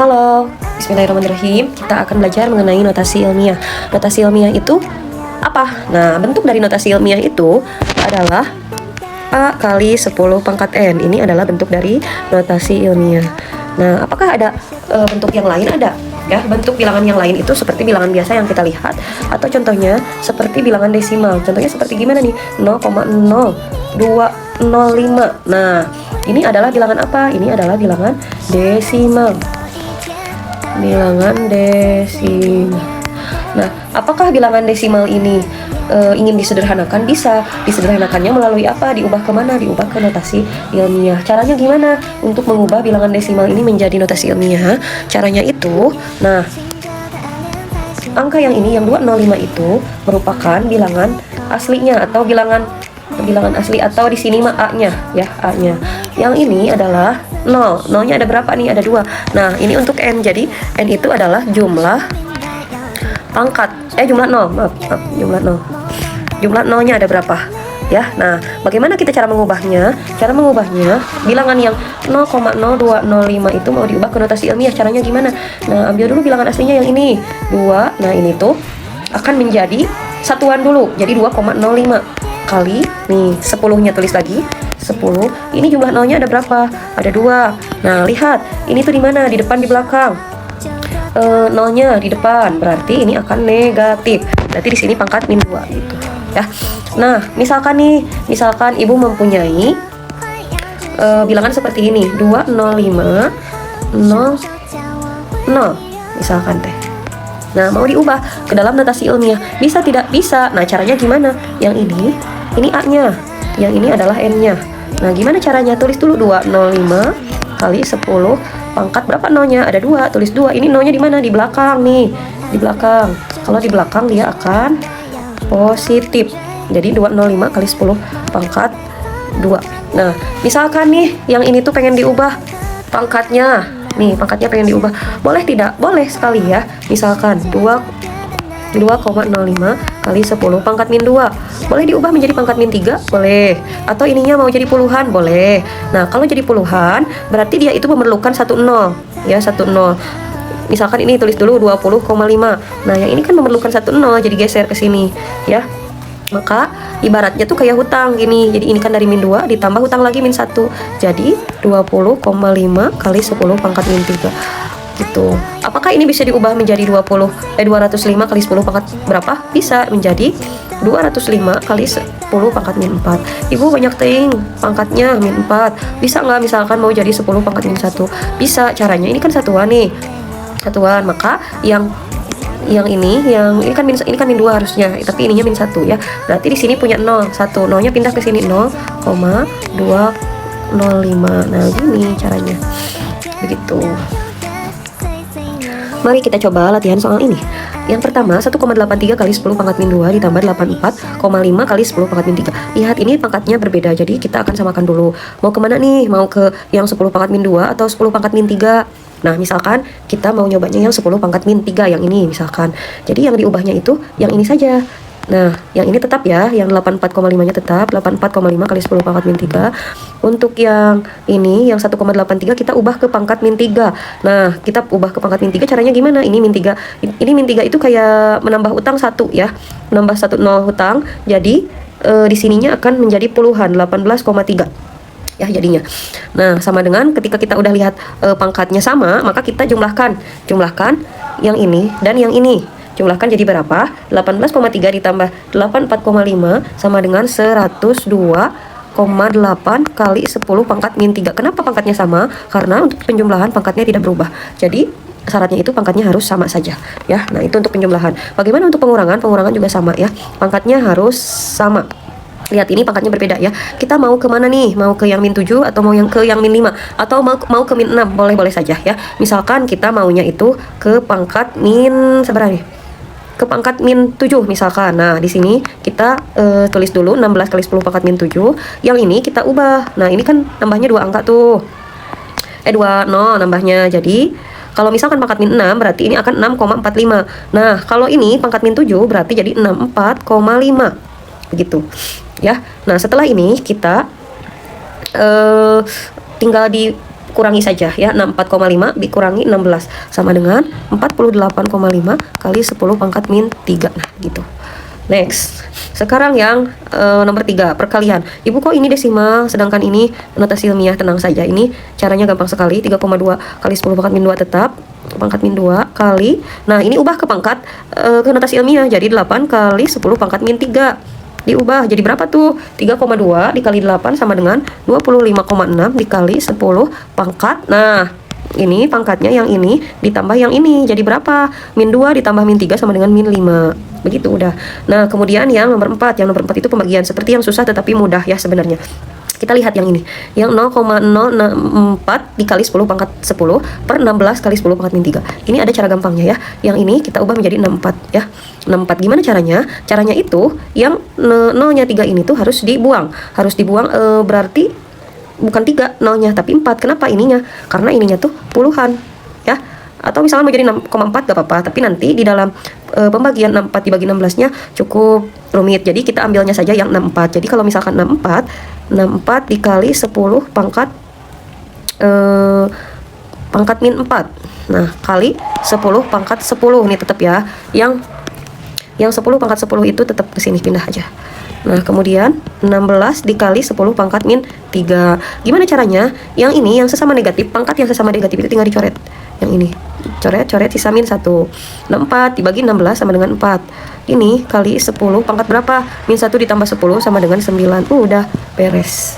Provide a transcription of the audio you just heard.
Halo, bismillahirrahmanirrahim. Kita akan belajar mengenai notasi ilmiah. Notasi ilmiah itu apa? Nah, bentuk dari notasi ilmiah itu adalah A kali 10 pangkat N. Ini adalah bentuk dari notasi ilmiah. Nah, apakah ada bentuk yang lain? Ada. Ya, bentuk bilangan yang lain itu seperti bilangan biasa yang kita lihat, atau contohnya seperti bilangan desimal. Contohnya seperti gimana nih? 0,0205. Nah, ini adalah bilangan apa? Ini adalah bilangan desimal. Bilangan desimal. Nah, apakah bilangan desimal ini ingin disederhanakan? Bisa. Disederhanakannya melalui apa? Diubah kemana? Diubah ke notasi ilmiah. Caranya gimana untuk mengubah bilangan desimal ini menjadi notasi ilmiah? Caranya itu, nah, angka yang ini, yang 205 itu merupakan bilangan aslinya atau bilangan asli, atau di sini mah A-nya ya, A-nya. Yang ini adalah 0. 0-nya ada berapa nih? Ada 2. Nah, ini untuk N. Jadi N itu adalah jumlah pangkat jumlah 0. Maaf, jumlah 0. Jumlah 0-nya ada berapa? Ya. Nah, bagaimana kita cara mengubahnya? Cara mengubahnya, bilangan yang 0,0205 itu mau diubah ke notasi ilmiah. Caranya gimana? Nah, ambil dulu bilangan aslinya yang ini, 2. Nah, ini tuh akan menjadi satuan dulu. Jadi 2,05 kali nih 10-nya tulis lagi 10. Ini jumlah 0-nya ada berapa? Ada 2. Nah, lihat, ini tuh di mana? Di depan, di belakang. 0-nya di depan, berarti ini akan negatif. Berarti di sini pangkat min 2 gitu ya. Nah, misalkan ibu mempunyai bilangan seperti ini, 205 0 0 misalkan teh. Nah, mau diubah ke dalam notasi ilmiah, bisa tidak? Bisa. Nah, caranya gimana? Yang ini A-nya, yang ini adalah N-nya. Nah, gimana caranya? Tulis dulu 205 kali 10 pangkat berapa nolnya? Ada 2, tulis 2. Ini nolnya di mana? Di belakang nih, di belakang. Kalau di belakang dia akan positif. Jadi 205 kali 10 pangkat 2. Nah, misalkan nih yang ini tuh pengen diubah pangkatnya. Nih, pangkatnya pengen diubah. Boleh tidak? Boleh sekali ya. Misalkan 2,05 kali 10 pangkat min 2. Boleh diubah menjadi pangkat min 3? Boleh. Atau ininya mau jadi puluhan? Boleh. Nah, kalau jadi puluhan, berarti dia itu memerlukan 1 0. Ya, 1 0. Misalkan ini tulis dulu 20,5. Nah, yang ini kan memerlukan 1 0, jadi geser ke sini, ya. Maka ibaratnya tuh kayak hutang gini. Jadi ini kan dari min 2 ditambah hutang lagi min 1. Jadi 20,5 kali 10 pangkat min 3. Gitu. Apakah ini bisa diubah menjadi 205 kali 10 pangkat berapa? Bisa menjadi 205 kali 10 pangkat min 4. Ibu banyak ting pangkatnya min 4. Bisa nggak misalkan mau jadi 10 pangkat min 1? Bisa. Caranya ini kan satuan nih. Satuan, maka yang ini kan min 2 harusnya, tapi ininya min 1 ya. Berarti di sini punya 0, 1. 0-nya pindah ke sini 0,205. Nah, gini caranya. Begitu. Mari kita coba latihan soal ini. Yang pertama, 1,83 kali 10 pangkat min 2 ditambah 84,5 kali 10 pangkat min 3. Lihat, ini pangkatnya berbeda, jadi kita akan samakan dulu. Mau kemana nih? Mau ke yang 10 pangkat min 2 atau 10 pangkat min 3? Nah, misalkan kita mau nyobanya yang 10 pangkat min 3, yang ini misalkan. Jadi yang diubahnya itu yang ini saja. Nah, yang ini tetap ya, yang 84,5-nya tetap, 84,5 kali 10 pangkat min 3. Untuk yang ini, yang 1,83 kita ubah ke pangkat min 3. Nah, kita ubah ke pangkat min 3, caranya gimana? Ini min 3. Ini min 3 itu kayak menambah utang 1 ya. Menambah 1 0 hutang. Jadi, di sininya akan menjadi puluhan, 18,3. Ya, jadinya. Nah, sama dengan ketika kita udah lihat pangkatnya sama, maka kita jumlahkan yang ini dan yang ini. Jumlahkan jadi berapa? 18,3 ditambah 84,5 sama dengan 102,8 kali 10 pangkat min 3. Kenapa pangkatnya sama? Karena untuk penjumlahan pangkatnya tidak berubah. Jadi syaratnya itu pangkatnya harus sama saja ya. Nah, itu untuk penjumlahan. Bagaimana untuk pengurangan? Pengurangan juga sama ya. Pangkatnya harus sama. Lihat, ini pangkatnya berbeda ya. Kita mau ke mana nih? Mau ke yang min 7 atau mau yang ke yang min 5 atau mau ke min 6? Boleh saja ya. Misalkan kita maunya itu ke pangkat min seberapa nih? Ke pangkat min 7 misalkan. Nah, di sini kita tulis dulu 16 kali 10 pangkat min 7. Yang ini kita ubah. Nah, ini kan nambahnya 2 angka tuh. 2 nambahnya. Jadi kalau misalkan pangkat min 6 berarti ini akan 6,45. Nah, kalau ini pangkat min 7 berarti jadi 64,5. Begitu. Ya. Nah, setelah ini kita tinggal di kurangi saja ya. 64,5 dikurangi 16 sama dengan 48,5 kali 10 pangkat min 3. Nah gitu. Next, sekarang yang nomor 3, perkalian. Ibu kok ini desimal, sedangkan ini notasi ilmiah. Tenang saja, ini caranya gampang sekali. 3,2 kali 10 pangkat min 2 tetap, pangkat min 2 kali, nah ini ubah ke pangkat, ke notasi ilmiah, jadi 8 kali 10 pangkat min 3. Diubah jadi berapa tuh? 3,2 dikali 8 sama dengan 25,6 dikali 10 pangkat. Nah, ini pangkatnya yang ini ditambah yang ini. Jadi berapa? Min 2 ditambah min 3 sama dengan min 5. Begitu udah. Nah, kemudian yang nomor 4. Yang nomor 4 itu pembagian. Seperti yang susah tetapi mudah ya sebenarnya. Kita lihat yang ini. Yang 0,04 dikali 10 pangkat 10 per 16 kali 10 pangkat min 3. Ini ada cara gampangnya ya. Yang ini kita ubah menjadi 64 ya. 64 gimana caranya? Caranya itu yang 0-nya 3 ini tuh harus dibuang. Harus dibuang berarti bukan 3 nolnya tapi 4. Kenapa ininya? Karena ininya tuh puluhan ya. Atau misalnya mau jadi 6,4 gak apa-apa, tapi nanti di dalam pembagian 64 dibagi 16 nya cukup rumit. Jadi kita ambilnya saja yang 64. Jadi kalau misalkan 64 dikali 10 pangkat pangkat min 4. Nah, kali 10 pangkat 10 nih tetap ya. Yang 10 pangkat 10 itu tetap ke sini, pindah aja. Nah, kemudian 16 dikali 10 pangkat min 3. Gimana caranya? Yang ini yang sesama negatif, pangkat yang sesama negatif itu tinggal dicoret. Yang ini coret sisa min 1. 64 dibagi 16 sama dengan 4. Ini kali 10 pangkat berapa? Min 1 ditambah 10 sama dengan 9. Udah beres.